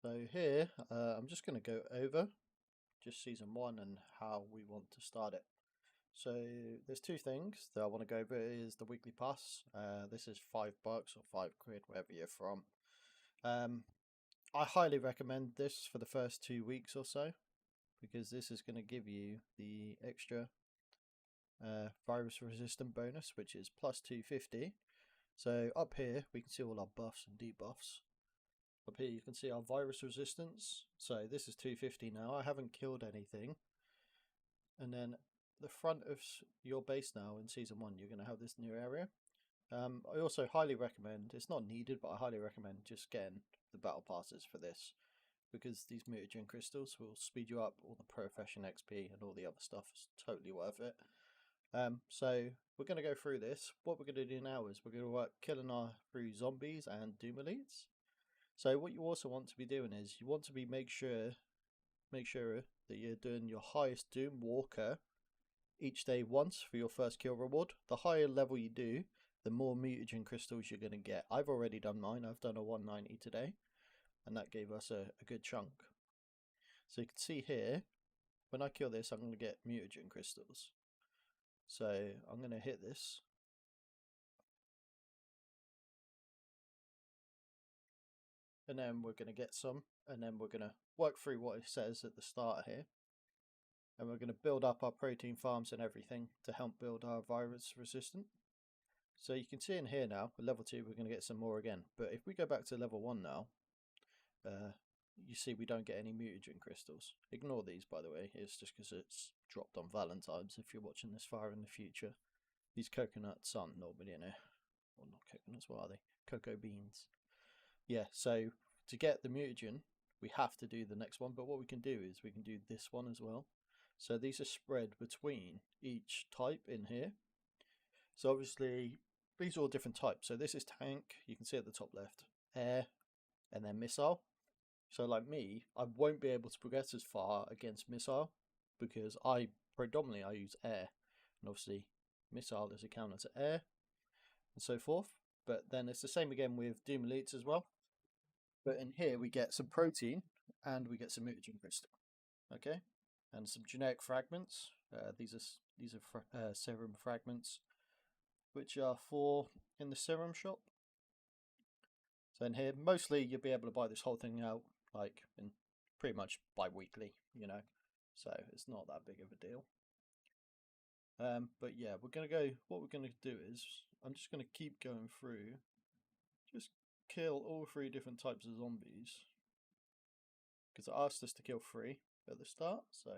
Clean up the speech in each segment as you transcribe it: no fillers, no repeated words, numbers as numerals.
So here, I'm just going to go over just season 1 and how we want to start it. So there's two things that I want to go over is the weekly pass. This is $5 or £5, wherever you're from. I highly recommend this for the first 2 weeks or so, because this is going to give you the extra virus resistant bonus, which is plus 250. So up here we can see all our buffs and debuffs. Up here you can see our virus resistance. So this is 250 now. I haven't killed anything. And then the front of your base now in season 1, you're going to have this new area. I also highly recommend, it's not needed, but I highly recommend just getting the battle passes for this, because these mutagen crystals will speed you up. All the profession XP and all the other stuff is totally worth it. So we're going to go through this. What we're going to do now is we're going to work killing our through zombies and doom elites. So what you also want to be doing is you want to be make sure that you're doing your highest doom walker each day once for your first kill reward. The higher level you do, the more mutagen crystals you're going to get. I've already done mine. I've done a 190 today, and that gave us a good chunk. So you can see here, when I kill this, I'm going to get mutagen crystals. So I'm going to hit this. And then we're going to get some, and then we're going to work through what it says at the start here. And we're going to build up our protein farms and everything to help build our virus resistant. So you can see in here now, with level 2, we're going to get some more again. But if we go back to level 1 now, you see we don't get any mutagen crystals. Ignore these, by the way. It's just because it's dropped on Valentine's if you're watching this far in the future. These coconuts aren't normally in here. Well, not coconuts, what are they? Cocoa beans. Yeah, so to get the mutagen, we have to do the next one. But what we can do is we can do this one as well. So these are spread between each type in here. So obviously, these are all different types. So this is tank, you can see at the top left, air, and then missile. So like me, I won't be able to progress as far against missile because I predominantly use air. And obviously, missile is a counter to air and so forth. But then it's the same again with Doom Elites as well. But in here we get some protein and we get some mutagen crystal. Okay, and some generic fragments. These are serum fragments, which are for in the serum shop. So in here, mostly you'll be able to buy this whole thing out like in pretty much bi-weekly, you know. So it's not that big of a deal. But yeah, we're gonna go. What we're gonna do is I'm just gonna keep going through, just kill all 3 different types of zombies because I asked us to kill 3 at the start. So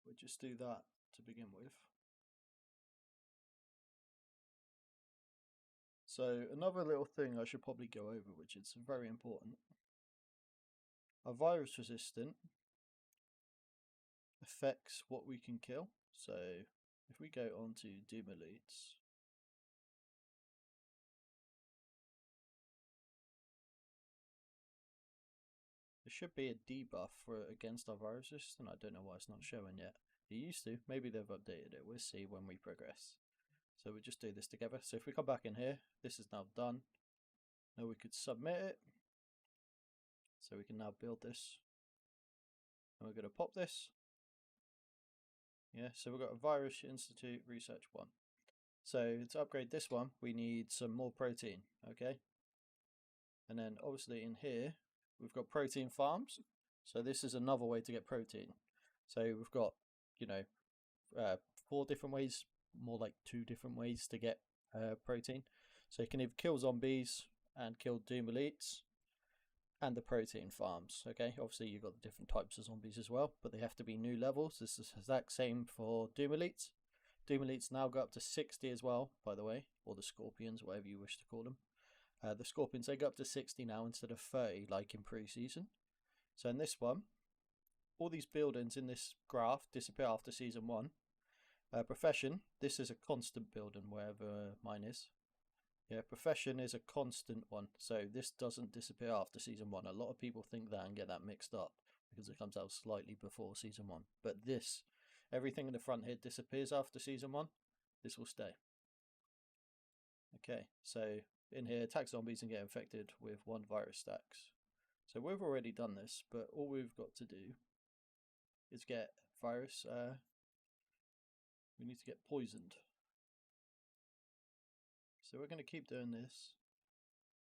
we'll just do that to begin with. So another little thing I should probably go over, which is very important. A virus resistant affects what we can kill. So if we go on to Doom Elites, there should be a debuff for against our virus resistant. I don't know why it's not showing yet. It used to. Maybe they've updated it. We'll see when we progress. So we'll just do this together. So if we come back in here, this is now done. Now we could submit it. So we can now build this. And we're going to pop this. Yeah, so we've got a Virus Institute Research 1. So to upgrade this one, we need some more protein, okay? And then obviously in here, we've got protein farms. So this is another way to get protein. So we've got, you know, 4 different ways, more like 2 different ways to get protein. So you can either kill zombies and kill Doom Elites and the protein farms, okay? Obviously you've got the different types of zombies as well, but they have to be new levels. This is the exact same for Doom Elites. Doom Elites now go up to 60 as well, by the way, or the Scorpions, whatever you wish to call them. The Scorpions, they go up to 60 now instead of 30 like in pre-season. So in this one, all these buildings in this graph disappear after season 1. Profession, this is a constant building wherever mine is. Yeah, profession is a constant one, so this doesn't disappear after season 1. A lot of people think that and get that mixed up because it comes out slightly before season 1. But this, everything in the front here disappears after season 1. This will stay. Okay, so in here, attack zombies and get infected with 1 virus stacks. So we've already done this, but all we've got to do is get virus. We need to get poisoned. So we're going to keep doing this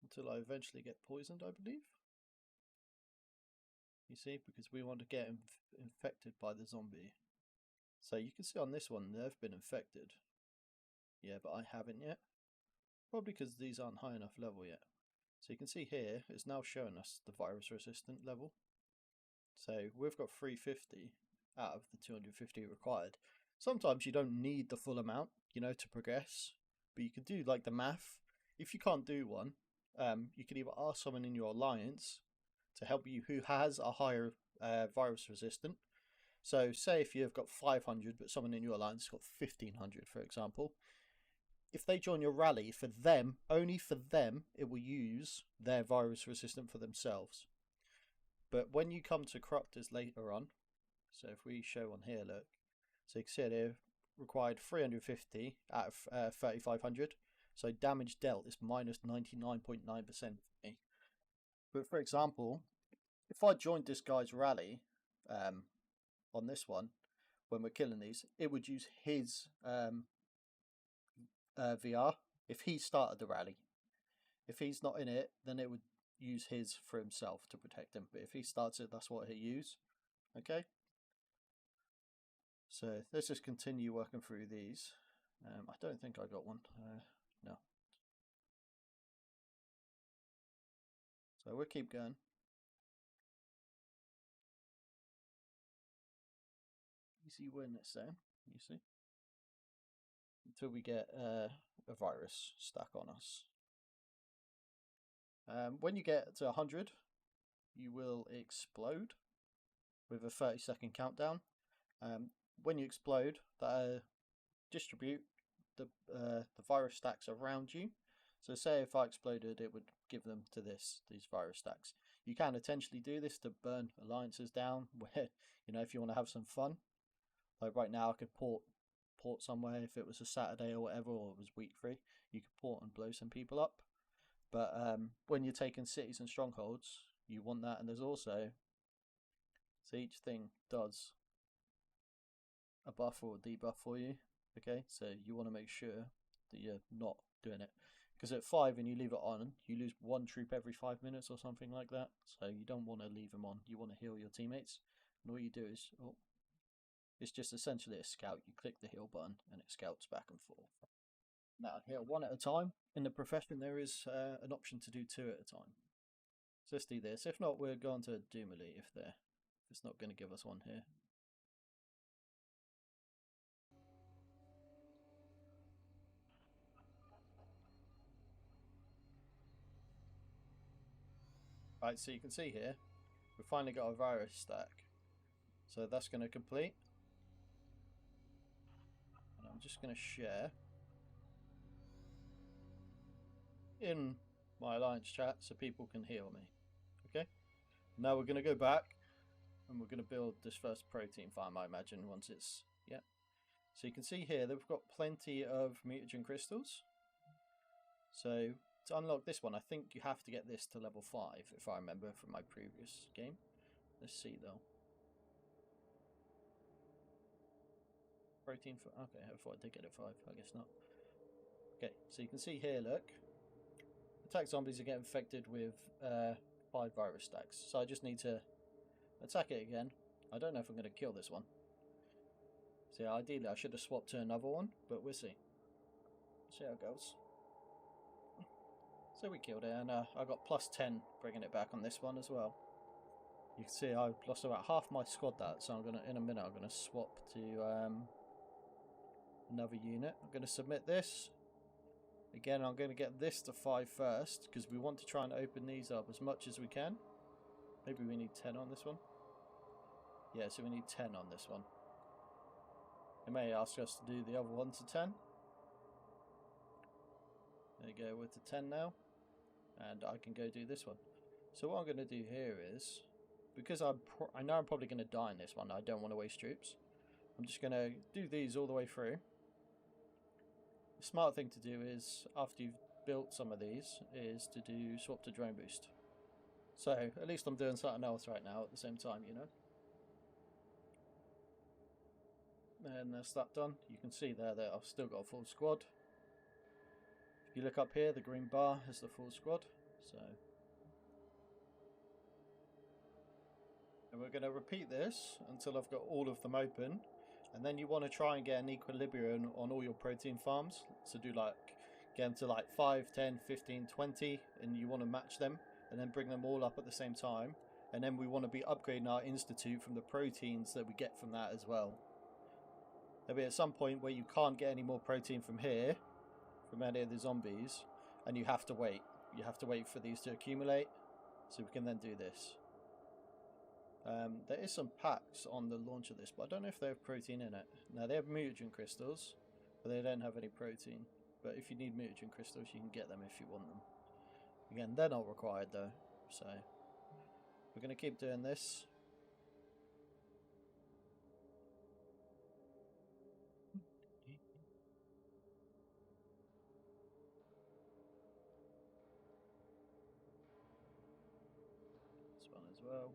until I eventually get poisoned, I believe. You see, because we want to get infected by the zombie. So you can see on this one, they've been infected. Yeah, but I haven't yet. Probably because these aren't high enough level yet. So you can see here, it's now showing us the virus resistant level. So we've got 350 out of the 250 required. Sometimes you don't need the full amount, you know, to progress. But you can do like the math. If you can't do one, you can either ask someone in your alliance to help you who has a higher virus resistant. So say if you've got 500 but someone in your alliance has got 1500, for example, if they join your rally, for them, only for them, it will use their virus resistant for themselves. But when you come to corruptors later on, so if we show on here, look, so you can see they've required 350 out of 3500, so damage dealt is minus 99.9% for me. But for example, if I joined this guy's rally on this one, when we're killing these, it would use his VR if he started the rally. If he's not in it, then it would use his for himself to protect him. But if he starts it, that's what he'll use. Okay. So let's just continue working through these. I don't think I got one. No. So we'll keep going. Easy win this then, you see. Until we get a virus stuck on us. When you get to 100, you will explode with a 30-second countdown. When you explode, that distribute the virus stacks around you. So say if I exploded, it would give them to these virus stacks. You can intentionally do this to burn alliances down, where, you know, if you want to have some fun. Like right now, I could port somewhere if it was a Saturday or whatever, or it was week 3. You could port and blow some people up. But when you're taking cities and strongholds, you want that. And there's also, so each thing does a buff or a debuff for you. Okay, so you want to make sure that you're not doing it. Because at 5 and you leave it on, you lose 1 troop every 5 minutes or something like that. So you don't want to leave them on. You want to heal your teammates. And all you do is, it's just essentially a scout. You click the heal button and it scouts back and forth. Now, heal 1 at a time. In the profession, there is an option to do 2 at a time. So let's do this. If not, we're going to Doomily if it's not going to give us one here. Right, so you can see here, we've finally got a virus stack. So that's going to complete. And I'm just going to share in my alliance chat so people can heal me. Okay? Now we're going to go back and we're going to build this first protein farm, I imagine, once it's, yeah. So you can see here that we've got plenty of mutagen crystals. So to unlock this one, I think you have to get this to level 5, if I remember from my previous game. Let's see though. Protein for, okay, I thought I did get it 5, I guess not. Okay, so you can see here, look. Attack zombies are getting infected with 5 virus stacks. So I just need to attack it again. I don't know if I'm going to kill this one. So yeah, ideally I should have swapped to another one, but we'll see. See how it goes. So we killed it, and I got plus 10 bringing it back on this one as well. You can see I've lost about half my squad that, so I'm gonna, in a minute, I'm gonna swap to another unit. I'm gonna submit this. Again, I'm gonna get this to 5 first, because we want to try and open these up as much as we can. Maybe we need 10 on this one. Yeah, so we need 10 on this one. They may ask us to do the other one to 10. There you go, we're to 10 now. And I can go do this one. So what I'm going to do here is, because I know I'm probably going to die in this one, I don't want to waste troops. I'm just going to do these all the way through. The smart thing to do is, after you've built some of these is to do swap to drone boost. So at least I'm doing something else right now at the same time, you know. And that's that done. You can see there that I've still got a full squad. If you look up here, the green bar has the full squad. So, and we're going to repeat this until I've got all of them open. And then you want to try and get an equilibrium on all your protein farms. So do like, get them to like 5, 10, 15, 20, and you want to match them. And then bring them all up at the same time. And then we want to be upgrading our institute from the proteins that we get from that as well. There'll be at some point where you can't get any more protein from here, from any of the zombies, and you have to wait. You have to wait for these to accumulate, so we can then do this. There is some packs on the launch of this, but I don't know if they have protein in it. Now they have mutagen crystals, but they don't have any protein. But if you need mutagen crystals, you can get them if you want them. Again, they're not required though, so we're going to keep doing this. This one as well.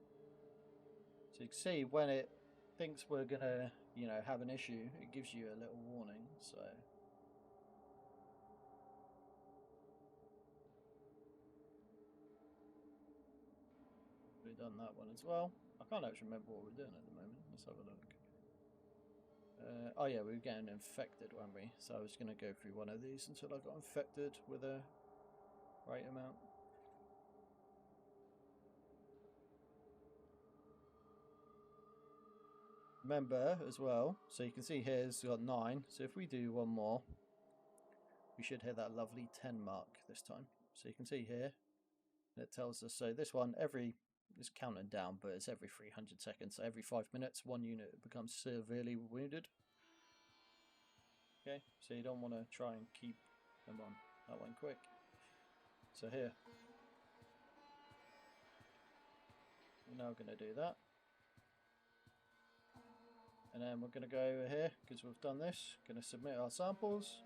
So you can see when it thinks we're going to, you know, have an issue, it gives you a little warning, so. We've done that one as well. I can't actually remember what we're doing at the moment. Let's have a look. Oh yeah, we were getting infected, weren't we? So I was going to go through one of these until I got infected with a right amount. Remember as well, so you can see here it's got 9. So if we do one more, we should hit that lovely 10 mark this time. So you can see here, it tells us, so this one, it's counting down, but it's every 300 seconds. So every 5 minutes, one unit becomes severely wounded. Okay, so you don't want to try and keep them on. That went quick. So here, we're now going to do that. And then we're going to go over here, because we've done this, going to submit our samples.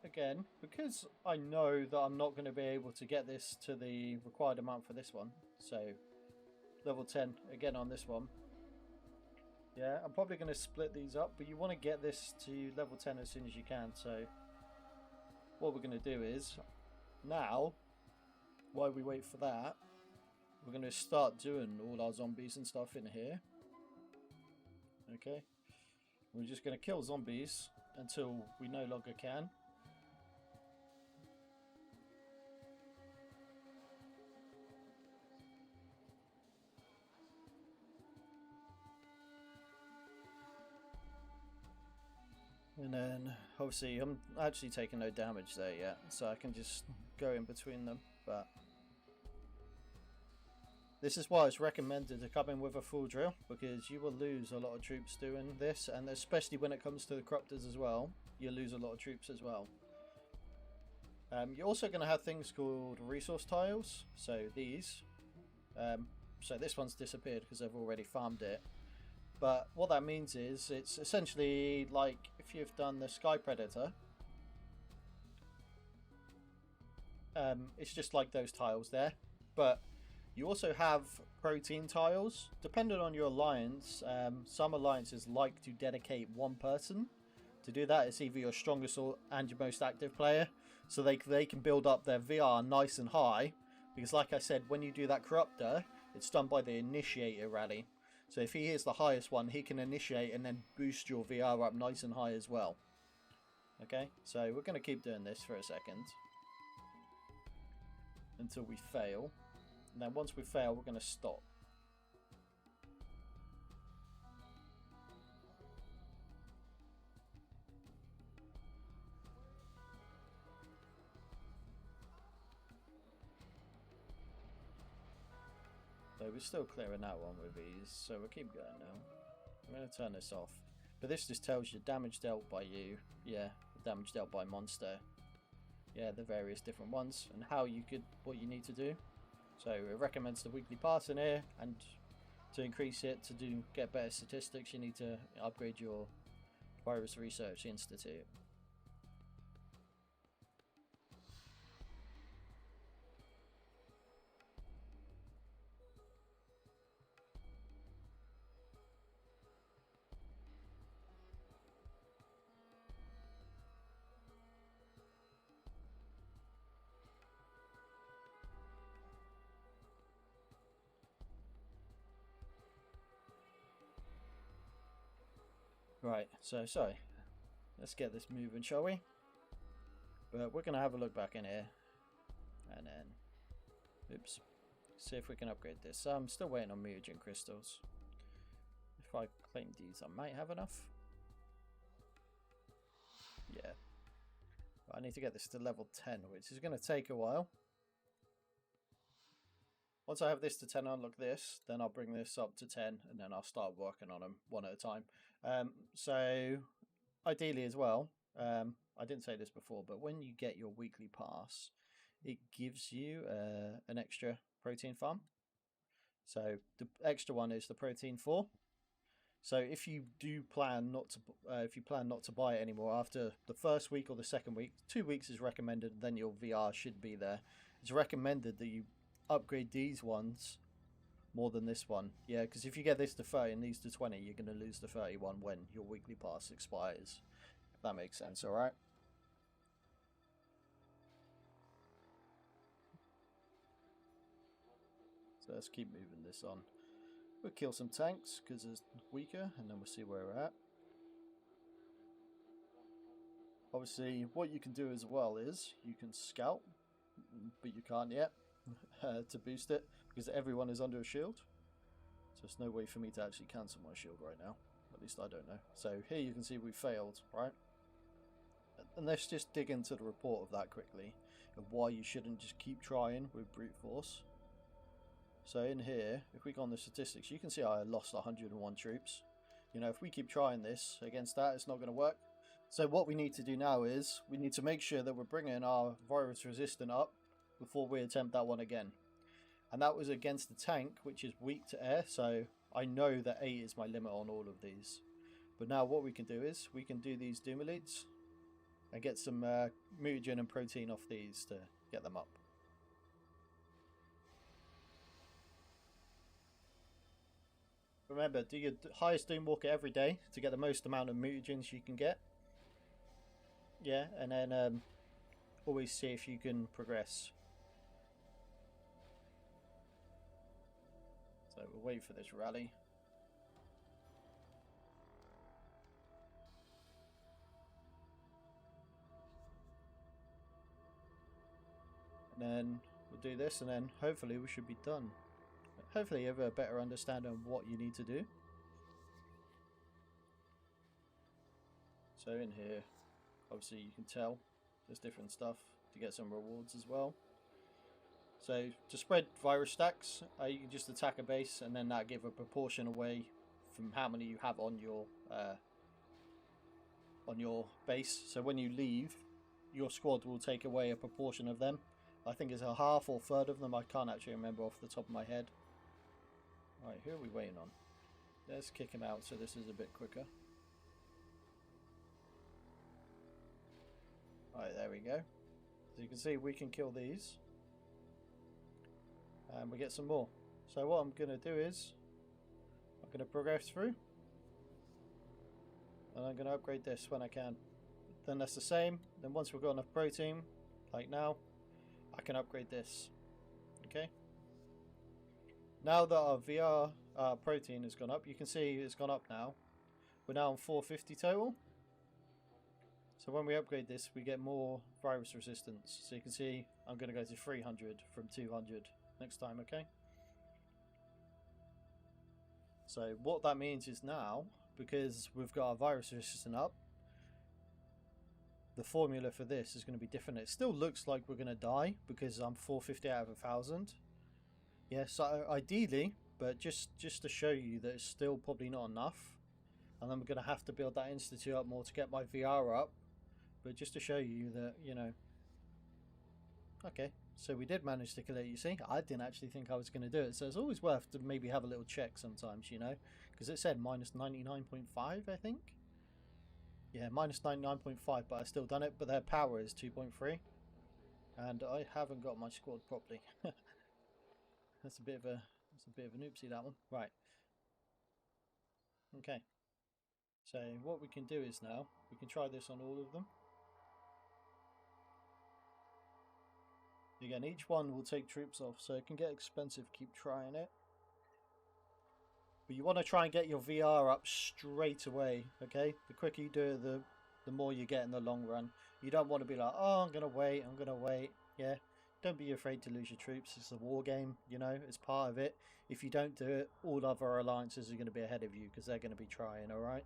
Again, because I know that I'm not going to be able to get this to the required amount for this one, so level 10 again on this one. Yeah, I'm probably going to split these up, but you want to get this to level 10 as soon as you can. So what we're going to do is, now, while we wait for that, we're going to start doing all our zombies and stuff in here. Okay, we're just going to kill zombies until we no longer can. And then, obviously, I'm actually taking no damage there yet, so I can just go in between them, but this is why it's recommended to come in with a full drill, because you will lose a lot of troops doing this, and especially when it comes to the corruptors as well, you lose a lot of troops as well. You're also going to have things called resource tiles, so these. So this one's disappeared because they've already farmed it. But what that means is it's essentially like if you've done the Sky Predator. It's just like those tiles there. But you also have protein tiles. Depending on your alliance, some alliances like to dedicate one person. To do that, it's either your strongest and your most active player. So they can build up their VR nice and high. Because like I said, when you do that Corruptor, it's done by the Initiator rally. So if he is the highest one, he can initiate and then boost your VR up nice and high as well. Okay, so we're going to keep doing this for a second. Until we fail. And then once we fail, we're going to stop. So we're still clearing that one with ease, so we'll keep going now. I'm going to turn this off. But this just tells you damage dealt by you. Yeah, damage dealt by monster. Yeah, the various different ones and what you need to do. So it recommends the weekly pass in here, and to increase it, get better statistics, you need to upgrade your Virus Research Institute. Right, so sorry. Let's get this moving, shall we? But we're going to have a look back in here. And then, oops. See if we can upgrade this. So I'm still waiting on mutagen crystals. If I claim these, I might have enough. Yeah. But I need to get this to level 10, which is going to take a while. Once I have this to 10, unlock this, then I'll bring this up to 10, and then I'll start working on them one at a time. So, ideally as well, I didn't say this before, but when you get your weekly pass, it gives you an extra protein farm. So, the extra one is the protein 4. So, if you do plan not to buy it anymore after the first week or the second week, 2 weeks is recommended, then your VR should be there. It's recommended that you upgrade these ones more than this one. Yeah, because if you get this to 30 and these to 20, you're going to lose the 31 when your weekly pass expires. If that makes sense, alright? So let's keep moving this on. We'll kill some tanks because it's weaker, and then we'll see where we're at. Obviously, what you can do as well is you can scout, but you can't yet. To boost it because everyone is under a shield, so there's no way for me to actually cancel my shield right now, at least I don't know. So here you can see we failed, right? And let's just dig into the report of that quickly, of why you shouldn't just keep trying with brute force. So in here, if we go on the statistics, you can see I lost 101 troops. You know, if we keep trying this against that, it's not going to work. So what we need to do now is we need to make sure that we're bringing our virus resistant up before we attempt that one again. And that was against the tank, which is weak to air, so I know that 8 is my limit on all of these. But now what we can do is we can do these Doom Elites and get some mutagen and protein off these to get them up. Remember, do your highest Doom Walker every day to get the most amount of mutagens you can get. Yeah, and then always see if you can progress. So we'll wait for this rally. And then we'll do this, and then hopefully we should be done. Hopefully you have a better understanding of what you need to do. So in here, obviously you can tell there's different stuff to get some rewards as well. So to spread virus stacks, you can just attack a base, and then that give a proportion away from how many you have on your base. So when you leave, your squad will take away a proportion of them. I think it's a half or third of them. I can't actually remember off the top of my head. Right, who are we waiting on? Let's kick him out so this is a bit quicker. Alright, there we go. As you can see, we can kill these. And we get some more. So what I'm going to do is, I'm going to progress through. And I'm going to upgrade this when I can. Then that's the same. Then once we've got enough protein, like now, I can upgrade this. Okay. Now that our VR protein has gone up, you can see it's gone up now. We're now on 450 total. So when we upgrade this, we get more virus resistance. So you can see I'm going to go to 300 from 200 next time, okay? So what that means is now, because we've got our virus resistant up, the formula for this is going to be different. It still looks like we're going to die because I'm 450 out of 1,000. Yeah, so ideally, but just to show you that it's still probably not enough. And I'm going to have to build that institute up more to get my VR up. But just to show you that, you know. Okay, so we did manage to kill it, you see. I didn't actually think I was going to do it. So it's always worth to maybe have a little check sometimes, you know. Because it said minus 99.5, I think. Yeah, minus 99.5, but I still done it. But their power is 2.3. And I haven't got my squad properly. That's a bit of an oopsie, that one. Right. Okay. So what we can do is now, we can try this on all of them. Again, each one will take troops off, so it can get expensive. Keep trying it. But you want to try and get your VR up straight away, okay? The quicker you do it, the more you get in the long run. You don't want to be like, oh, I'm going to wait, yeah? Don't be afraid to lose your troops. It's a war game, you know, it's part of it. If you don't do it, all other alliances are going to be ahead of you because they're going to be trying, alright?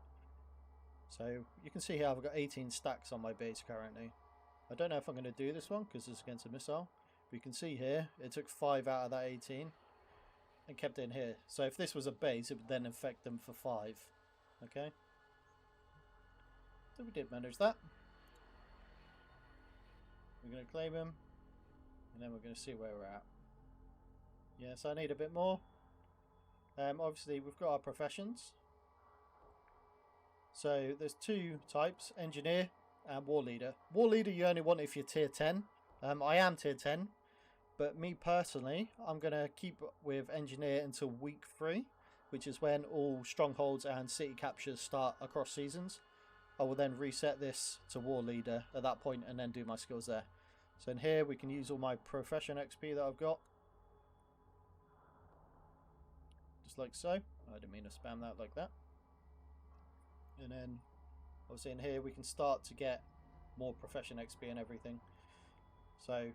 So you can see here I've got 18 stacks on my base currently. I don't know if I'm going to do this one because it's against a missile. But you can see here, it took 5 out of that 18 and kept it in here. So if this was a base, it would then affect them for 5. Okay? So we did manage that. We're going to claim him. And then we're going to see where we're at. Yes, I need a bit more. Obviously, we've got our professions. So there's 2 types, engineer and war leader. War leader you only want if you're tier 10. I am tier 10. But me personally, I'm going to keep with engineer until week 3. Which is when all strongholds and city captures start across seasons. I will then reset this to war leader at that point and then do my skills there. So in here we can use all my profession XP that I've got. Just like so. I didn't mean to spam that like that. And then obviously in here we can start to get more profession XP and everything. So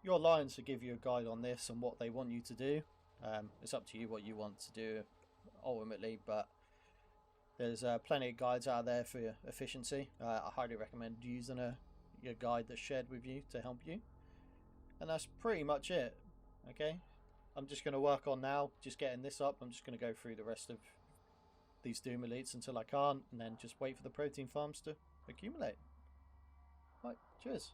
your alliance will give you a guide on this and what they want you to do. It's up to you what you want to do ultimately, but there's plenty of guides out there for your efficiency. I highly recommend using your guide that's shared with you to help you. And that's pretty much it. Okay, I'm just going to work on now just getting this up. I'm just going to go through the rest of these Doom Elites until I can't, and then just wait for the protein farms to accumulate. Right, cheers.